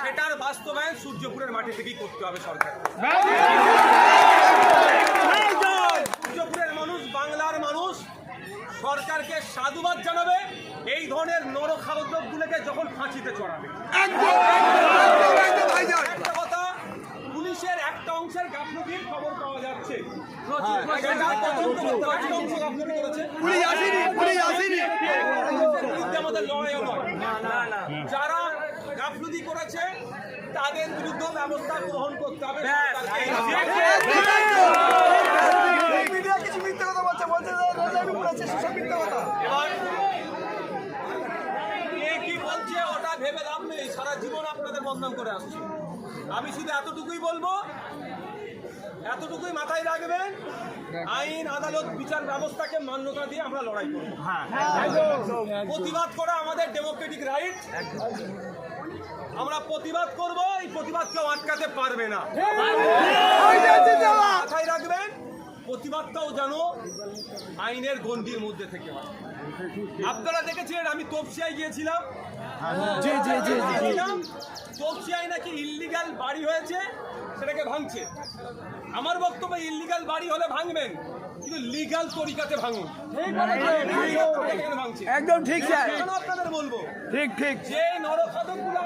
সেটার বাস্তবায়ন সূর্যপুরের মাটি থেকেই করতে হবে সরকার। সূর্যপুরের মানুষ, বাংলার মানুষ সরকারকে সাধুবাদ জানাবে এই ধরনের নরখাদকগুলোকে যখন ফাঁসিতে চড়াবে। একটা কথা, পুলিশের একটা অংশের গাফলতির খবর পাওয়া যাচ্ছে, আমাদের লড়াইও নয়। যারা গাফলতি করেছে তাদের বিরুদ্ধে ব্যবস্থা গ্রহণ করতে হবে। কি বলছে ওটা ভেবে লাভ নেই, সারা জীবন আপনাদের বদনাম করে আসছে। আমি শুধু এতটুকুই বলবো, এতটুকুই মাথায় রাখবেন, আইন আদালত বিচার ব্যবস্থাকে মান্যতা দিয়ে আমরা লড়াই করব। প্রতিবাদ করা আমাদের ডেমোক্রেটিক রাইট, আমরা প্রতিবাদ করব, এই প্রতিবাদ কেউ আটকাতে পারবে না। মাথায় রাখবেন, প্রতিবাদটাও যেন আইনের গণ্ডির মধ্যে থেকে হয়। আপনারা দেখেছিলেন আমি তপসিয়ায় গিয়েছিলাম, তপসিয়ায় নাকি ইল্লিগাল বাড়ি হয়েছে, সেটাকে ভাঙছে। আমার বক্তব্য, ইল্লিগাল বাড়ি হলে ভাঙবেন, কিন্তু লিগাল তরিকাতে ভাঙুন। একদম ঠিক স্যার, আপনাদের বলবো ঠিক ঠিক যে নরখাদকগুলো